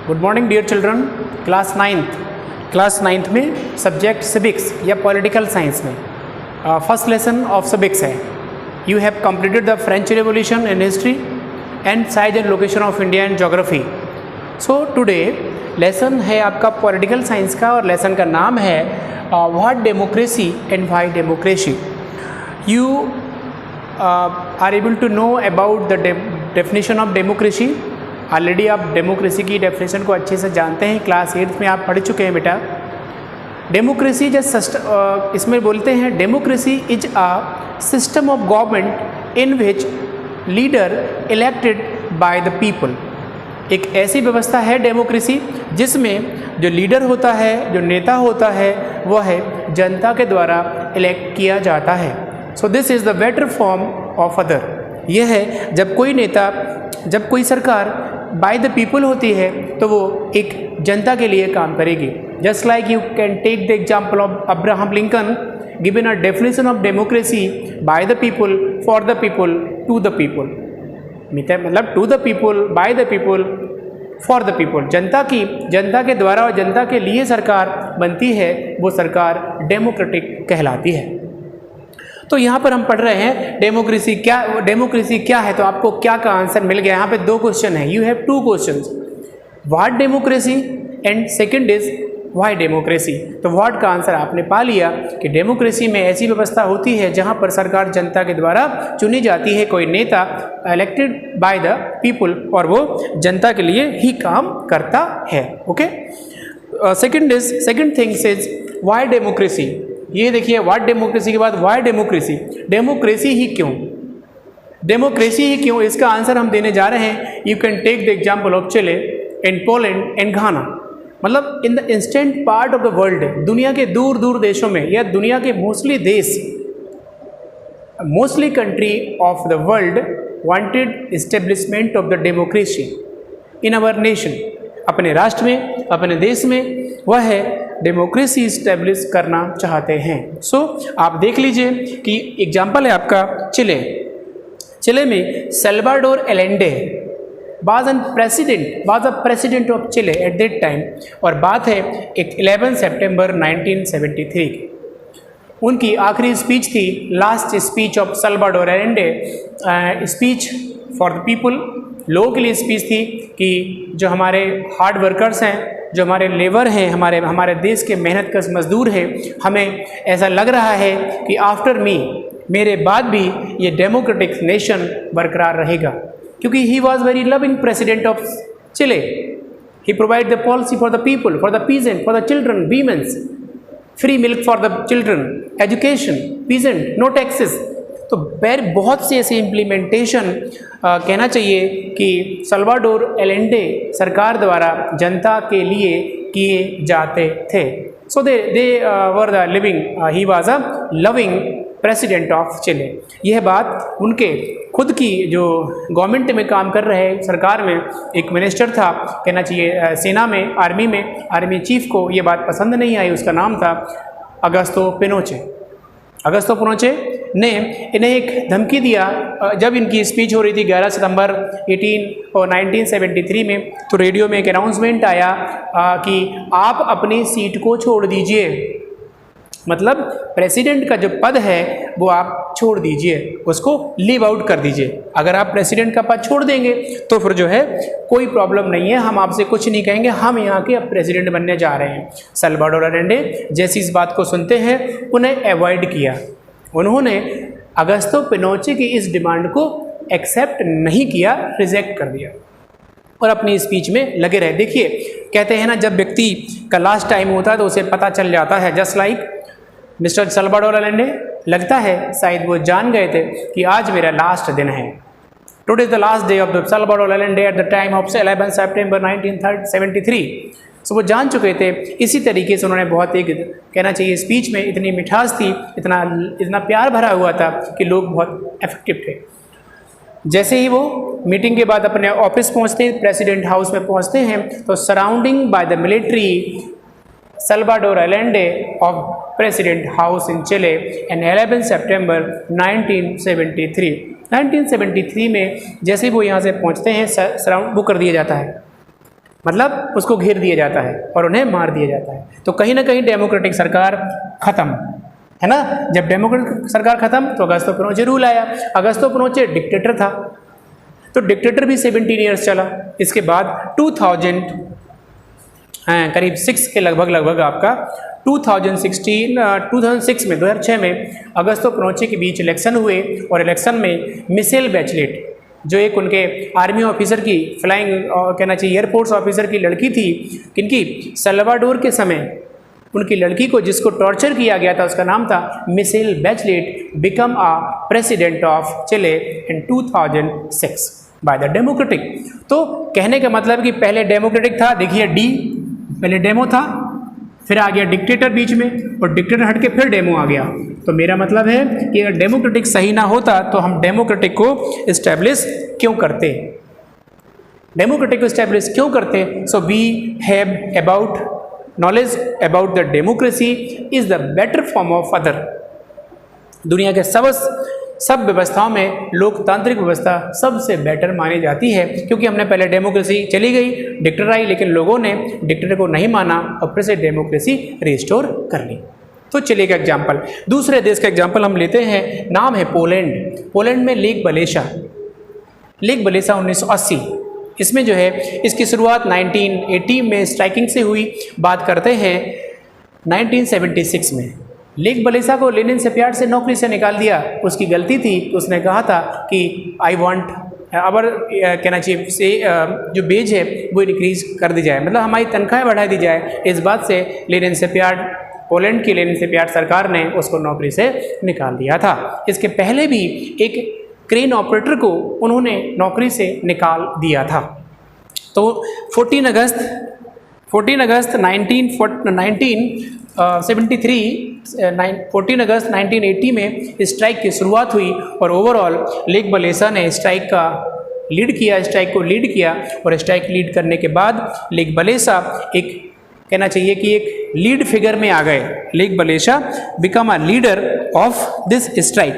Good morning dear children. Class ninth में subject civics या political science में first lesson of civics है। You have completed the French revolution in history and size and location of India and geography. So today lesson है आपका political science का और lesson का नाम है what democracy and why democracy. You are able to know about the definition of democracy. Already आप democracy की definition को अच्छे से जानते हैं, क्लास 8th में आप पढ़ चुके हैं बेटा। डेमोक्रेसी जस्ट इसमें बोलते हैं democracy is a system of government in which leader elected by the people. एक ऐसी व्यवस्था है डेमोक्रेसी जिसमें जो लीडर होता है, जो नेता होता है, वह है जनता के द्वारा इलेक्ट किया जाता है। So this is the better form of other. यह है जब कोई नेता, जब कोई सरकार बाय द पीपल होती है तो वो एक जनता के लिए काम करेगी। Just like you can take the example of Abraham Lincoln given a definition of democracy by the people, for the people, to the people. मतलब to the people, by the people, for the people. जनता के द्वारा और जनता के लिए सरकार बनती है, वो सरकार डेमोक्रेटिक कहलाती है। तो यहाँ पर हम पढ़ रहे हैं डेमोक्रेसी क्या है। तो आपको क्या का आंसर मिल गया। यहाँ पे 2 क्वेश्चन है। You have 2 questions, what democracy and second is why democracy. तो व्हाट का आंसर आपने पा लिया कि डेमोक्रेसी में ऐसी व्यवस्था होती है जहाँ पर सरकार जनता के द्वारा चुनी जाती है, कोई नेता इलेक्टेड बाय द पीपल, और वो जनता के लिए ही काम करता है। Okay. Second things is why democracy. ये देखिए, व्हाट डेमोक्रेसी के बाद व्हाई डेमोक्रेसी। डेमोक्रेसी ही क्यों, डेमोक्रेसी ही क्यों, इसका आंसर हम देने जा रहे हैं। You can take the example of Chile and Poland and Ghana. मतलब in the instant part of the world, दुनिया के दूर दूर देशों में या दुनिया के mostly country of the world wanted establishment of the democracy in our nation. अपने राष्ट्र में, अपने देश में वह है डेमोक्रेसी इस्टेब्लिश करना चाहते हैं। सो आप देख लीजिए कि एग्जाम्पल है आपका चिले में Salvador Allende was a president of Chile at that time. और बात है 11 सितंबर 1973 की। उनकी आखिरी स्पीच थी, last speech of Salvador Allende, speech for the people, लोगों के लिए स्पीच थी कि जो हमारे हार्ड वर्कर्स हैं, जो हमारे लेबर हैं, हमारे देश के मेहनत कश मजदूर हैं, हमें ऐसा लग रहा है कि आफ्टर मी, मेरे बाद भी ये डेमोक्रेटिक नेशन बरकरार रहेगा। क्योंकि he was very loving president of Chile. He provide the policy for the people, for the peasant, for the children, womens, free milk for the children, education, peasant, no taxes. तो बहुत से ऐसे implementation कहना चाहिए कि Salvador Allende सरकार द्वारा जनता के लिए किए जाते थे। So they were the living, he was a loving president of Chile. यह बात उनके खुद की जो गवर्नमेंट में काम कर रहे, सरकार में एक मिनिस्टर था, कहना चाहिए सेना में, आर्मी चीफ को ये बात पसंद नहीं आई। उसका नाम था अगस्तो पिनोचे। अगस्तो पिनोचे ने इन्हें एक धमकी दिया जब इनकी स्पीच हो रही थी 11 सितंबर 1973 में। तो रेडियो में एक अनाउंसमेंट आया कि आप अपनी सीट को छोड़ दीजिए। मतलब प्रेसिडेंट का जो पद है वो आप छोड़ दीजिए, उसको लीव आउट कर दीजिए। अगर आप प्रेसिडेंट का पद छोड़ देंगे तो फिर जो है कोई प्रॉब्लम नहीं है, हम आपसे कुछ नहीं कहेंगे, हम यहाँ के अब प्रेसिडेंट बनने जा रहे हैं। सल्वाडोर एलेंडे जैसी इस बात को सुनते हैं उन्हें अवॉइड किया। उन्होंने अगस्तो पिनोचे की इस डिमांड को एक्सेप्ट नहीं किया, रिजेक्ट कर दिया और अपनी स्पीच में लगे रहे। देखिए, कहते हैं ना, जब व्यक्ति का लास्ट टाइम होता है तो उसे पता चल जाता है। Just like mister Salvador Allende, लगता है शायद वो जान गए थे कि आज मेरा लास्ट दिन है। Today is the last day of the Salvador Allende eight the time of 11 सितंबर 1973। सो वो जान चुके थे। इसी तरीके से उन्होंने बहुत एक, कहना चाहिए, स्पीच में इतनी मिठास थी, इतना प्यार भरा हुआ था कि लोग बहुत इफेक्टिव थे। जैसे ही वो मीटिंग के बाद अपने ऑफिस पहुंचते हैं, प्रेसिडेंट हाउस में पहुंचते हैं, तो surrounding by the military Salvador Allende of president house in Chile and 11 सितंबर 1973 में जैसे ही वो यहाँ से पहुँचते हैं, सराउंड बुक कर दिया जाता है। मतलब उसको घेर दिया जाता है और उन्हें मार दिया जाता है। तो कहीं ना कहीं डेमोक्रेटिक सरकार खत्म, है ना। जब डेमोक्रेटिक सरकार खत्म तो अगस्तो पिनोचे रूल आया। अगस्तो पिनोचे डिक्टेटर था, तो डिक्टेटर भी 17 ईयर्स चला। इसके बाद 2000 करीब 6 के लगभग आपका 2006 में अगस्तो पिनोचे के बीच इलेक्शन हुए और इलेक्शन में मिशेल बैचलेट, जो एक उनके आर्मी ऑफिसर की फ्लाइंग कहना चाहिए एयरफोर्स ऑफिसर की लड़की थी, किनकी सल्वाडोर के समय उनकी लड़की को जिसको टॉर्चर किया गया था उसका नाम था Michelle Bachelet, become a president of Chile in 2006 by the democratic. तो कहने का मतलब कि पहले डेमोक्रेटिक था, देखिए डी, पहले डेमो था, फिर आ गया डिक्टेटर बीच में और डिक्टेटर हट के फिर डेमो आ गया। तो मेरा मतलब है कि अगर डेमोक्रेटिक सही ना होता तो हम डेमोक्रेटिक को इस्टेब्लिश क्यों करते, डेमोक्रेटिक को इस्टेब्लिश क्यों करते। So we have about knowledge about the democracy is the better form of other. दुनिया के सब व्यवस्थाओं में लोकतांत्रिक व्यवस्था सबसे बेटर मानी जाती है, क्योंकि हमने पहले डेमोक्रेसी चली गई, डिक्टेटर आई, लेकिन लोगों ने डिक्टेटर को नहीं माना और फिर से डेमोक्रेसी रिस्टोर कर ली। तो चलिए एक एग्जाम्पल, दूसरे देश का एग्जाम्पल हम लेते हैं, नाम है पोलैंड। पोलैंड में लेक वलेसा 1980, इसमें जो है इसकी शुरुआत 1980 में स्ट्राइकिंग से हुई। बात करते हैं 1976 में लेक वलेसा को लेनिन से प्यार से नौकरी से निकाल दिया। उसकी गलती थी, उसने कहा था कि आई वांट अवर कहना चाहिए से जो बेज है वो इंक्रीज कर दी जाए, मतलब हमारी तनख्वाहें बढ़ा दी जाए। इस बात से लेनिन से प्यार, पोलैंड की लेनिन से प्यार सरकार ने उसको नौकरी से निकाल दिया था। इसके पहले भी एक क्रेन ऑपरेटर को उन्होंने नौकरी से निकाल दिया था। तो 14 अगस्त 1980 में स्ट्राइक की शुरुआत हुई और ओवरऑल लेक वलेसा ने स्ट्राइक को लीड किया और स्ट्राइक लीड करने के बाद लेक वलेसा एक कहना चाहिए कि एक लीड फिगर में आ गए। Lech Walesa become a leader of this strike.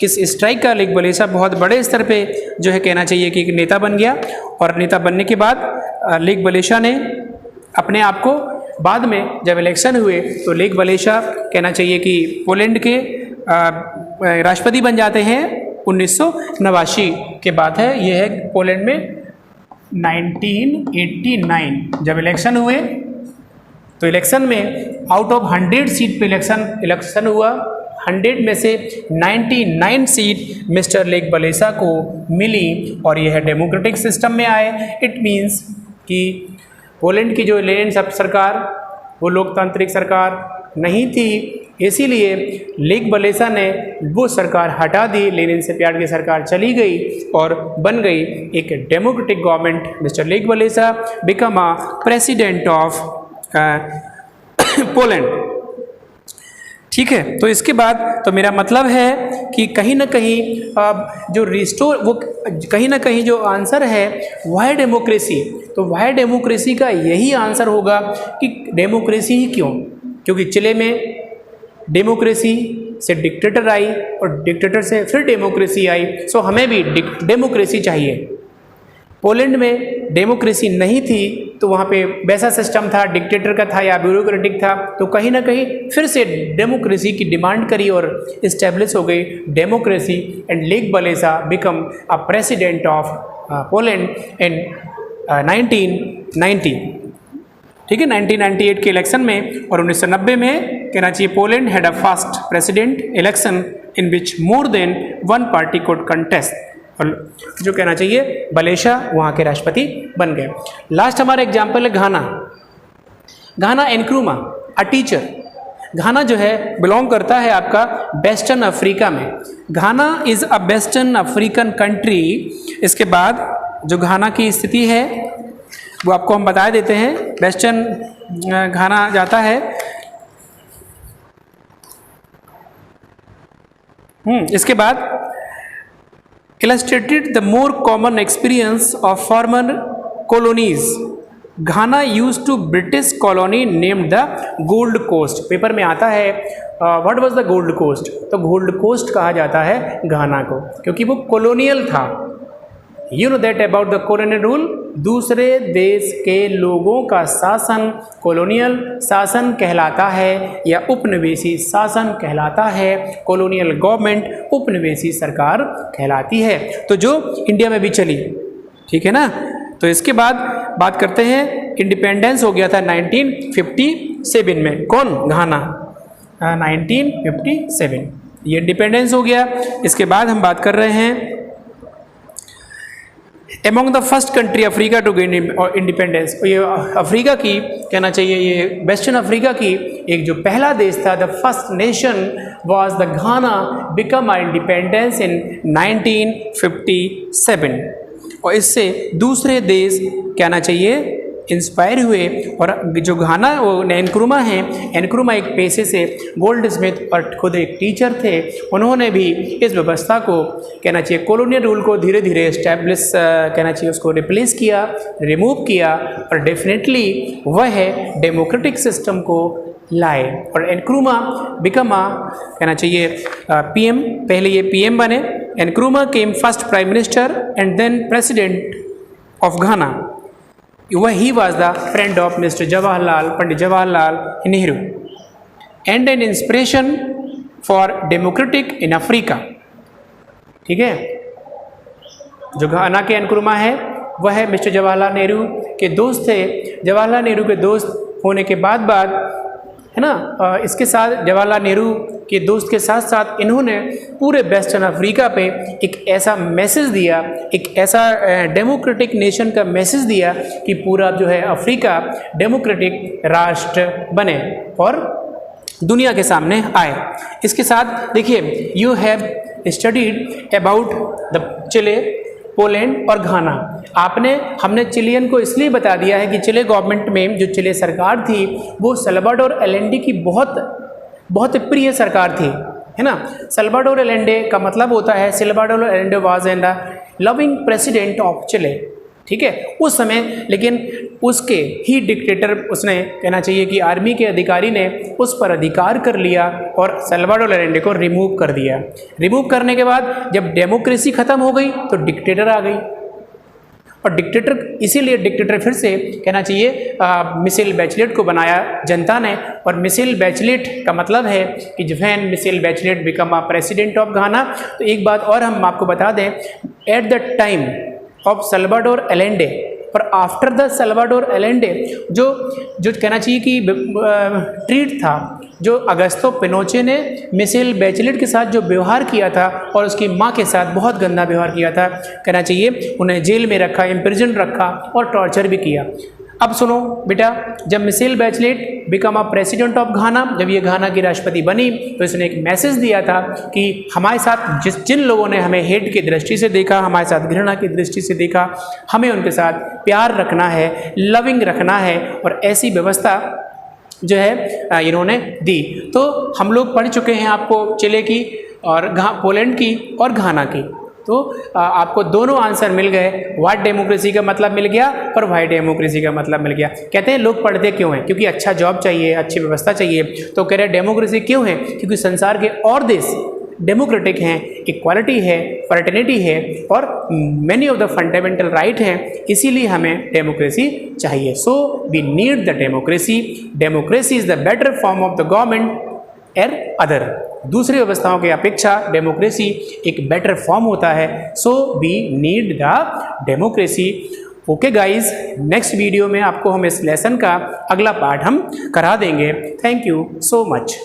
इस स्ट्राइक का लेक वलेसा बहुत बड़े स्तर पे जो है कहना चाहिए कि एक नेता बन गया और नेता बनने के बाद लेक वलेसा ने अपने आप को बाद में जब इलेक्शन हुए तो लेक वलेसा कहना चाहिए कि पोलैंड के राष्ट्रपति बन जाते हैं 1989 के बात है। यह है पोलैंड में 1989 जब इलेक्शन हुए तो इलेक्शन में आउट ऑफ 100 सीट पे इलेक्शन हुआ। 100 में से 99 सीट मिस्टर लेक वलेसा को मिली और यह डेमोक्रेटिक सिस्टम में आए। इट मीन्स कि पोलैंड की जो लेनिन सरकार वो लोकतांत्रिक सरकार नहीं थी, इसीलिए लेक वलेसा ने वो सरकार हटा दी, लेनिन से प्यार की सरकार चली गई और बन गई एक democratic government. Mister Lech Walesa become a president of Poland. ठीक है, तो इसके बाद तो मेरा मतलब है कि कहीं ना कहीं जो रिस्टोर वो कहीं ना कहीं जो आंसर है वह है डेमोक्रेसी। तो वह डेमोक्रेसी का यही आंसर होगा कि डेमोक्रेसी ही क्यों, क्योंकि चिले में डेमोक्रेसी से डिक्टेटर आई और डिक्टेटर से फिर डेमोक्रेसी आई। सो हमें भी डेमोक्रेसी चाहिए। पोलैंड में डेमोक्रेसी नहीं थी तो वहाँ पे वैसा सिस्टम था, डिक्टेटर का था या ब्यूरोक्रेटिक था, तो कहीं ना कहीं फिर से डेमोक्रेसी की डिमांड करी और इस्टेब्लिश हो गई democracy. And Lech Walesa become a president of Poland in 1990। ठीक है, 1998 के इलेक्शन में और 1990 में कहना चाहिए Poland had a first president election in which more than one party code contest, और जो कहना चाहिए वलेसा वहाँ के राष्ट्रपति बन गए। लास्ट हमारा एग्जाम्पल है घाना एनक्रूमा अ टीचर। घाना जो है बिलोंग करता है आपका वेस्टर्न अफ्रीका में। Ghana is a western African country. इसके बाद जो घाना की स्थिति है वो आपको हम बता देते हैं। वेस्टर्न घाना जाता है, इसके बाद illustrated the more common experience of former colonies. Ghana used to British colony named the Gold Coast. Paper में आता है what was the Gold Coast, तो गोल्ड कोस्ट कहा जाता है घाना को क्योंकि वो कॉलोनियल था। You know that about the colonial rule, दूसरे देश के लोगों का शासन कॉलोनियल शासन कहलाता है या उपनिवेशी शासन कहलाता है। कॉलोनियल गवर्नमेंट उपनिवेशी सरकार कहलाती है, तो जो इंडिया में भी चली, ठीक है ना। तो इसके बाद बात करते हैं, इंडिपेंडेंस हो गया था 1957 में, कौन, घाना, 1957 ये इंडिपेंडेंस हो गया। इसके बाद हम बात कर रहे हैं among the first country Africa to gain independence, ये अफ्रीका की कहना चाहिए, ये वेस्टर्न अफ्रीका की एक जो पहला देश था, the first nation was the Ghana become a independence in 1957, और इससे दूसरे देश कहना चाहिए इंस्पायर हुए। और जो घाना वो एनक्रुमा हैं, एनक्रुमा एक पेशे से गोल्ड स्मिथ और खुद एक टीचर थे, उन्होंने भी इस व्यवस्था को कहना चाहिए कॉलोनियल रूल को धीरे धीरे एस्टैब्लिश कहना चाहिए उसको रिप्लेस किया, रिमूव किया, और डेफिनेटली वह डेमोक्रेटिक सिस्टम को लाए। और एनक्रुमा बिकम कहना चाहिए पीएम, पहले ये पीएम बने। Nkrumah came first prime minister and then president of Ghana. He was the friend of Mr. Pandit Jawaharlal Nehru and an inspiration for democratic in Africa। ठीक है, जो घाना के एनक्रुमा है वह मिस्टर जवाहरलाल नेहरू के दोस्त थे। जवाहरलाल नेहरू के दोस्त होने के बाद है ना, इसके साथ जवाहरलाल नेहरू के दोस्त के साथ साथ इन्होंने पूरे वेस्टर्न अफ्रीका पे एक ऐसा मैसेज दिया, एक ऐसा डेमोक्रेटिक नेशन का मैसेज दिया कि पूरा जो है अफ्रीका डेमोक्रेटिक राष्ट्र बने और दुनिया के सामने आए। इसके साथ देखिए, you have studied about the Chile, Poland और घाना। हमने चिलियन को इसलिए बता दिया है कि चिले गवर्नमेंट में जो चिले सरकार थी वो सल्वाडोर एलेंडे की बहुत प्रिय सरकार थी, है ना। सल्वाडोर एलेंडे का मतलब होता है, Salvador Allende was and loving president of Chile, ठीक है, उस समय। लेकिन उसके ही डिक्टेटर, उसने कहना चाहिए कि आर्मी के अधिकारी ने उस पर अधिकार कर लिया और सल्वाडोर एलेंडे को रिमूव कर दिया। रिमूव करने के बाद जब डेमोक्रेसी ख़त्म हो गई तो डिक्टेटर आ गई, और डिक्टेटर, इसीलिए डिक्टेटर फिर से कहना चाहिए मिशेल बैचलेट को बनाया जनता ने। और मिशेल बैचलेट का मतलब है कि when Michelle Bachelet become a president of Ghana. तो एक बात और हम आपको बता दें, at the time of Salvador Allende और आफ्टर द सल्वाडोर एलेंडे जो कहना चाहिए कि ट्रीट था, जो अगस्तो पिनोचे ने मिशेल बैचलेट के साथ जो व्यवहार किया था और उसकी माँ के साथ बहुत गंदा व्यवहार किया था, कहना चाहिए उन्हें जेल में रखा, इम्प्रिजन रखा और टॉर्चर भी किया। अब सुनो बेटा, जब Michelle Bachelet become a president of Ghana, जब ये घाना की राष्ट्रपति बनी, तो इसने एक मैसेज दिया था कि हमारे साथ जिन लोगों ने हमें हेट की दृष्टि से देखा, हमारे साथ घृणा की दृष्टि से देखा, हमें उनके साथ प्यार रखना है, लविंग रखना है, और ऐसी व्यवस्था जो है इन्होंने दी। तो हम लोग पढ़ चुके हैं आपको चिले की और पोलैंड की और घाना की, तो आपको दोनों आंसर मिल गए। व्हाट डेमोक्रेसी का मतलब मिल गया और वाई डेमोक्रेसी का मतलब मिल गया। कहते हैं लोग पढ़ते क्यों हैं? क्योंकि अच्छा जॉब चाहिए, अच्छी व्यवस्था चाहिए। तो कह रहे डेमोक्रेसी क्यों है? क्योंकि संसार के और देश डेमोक्रेटिक हैं, इक्वालिटी है, फ्रेटर्निटी है और many of the fundamental right हैं, इसीलिए हमें डेमोक्रेसी चाहिए। So we need the democracy. Democracy is the better form of the government uh other. दूसरी व्यवस्थाओं की अपेक्षा डेमोक्रेसी एक बेटर फॉर्म होता है। So we need the democracy. Okay guys, next video में आपको हम इस लेसन का अगला पार्ट हम करा देंगे। Thank you so much.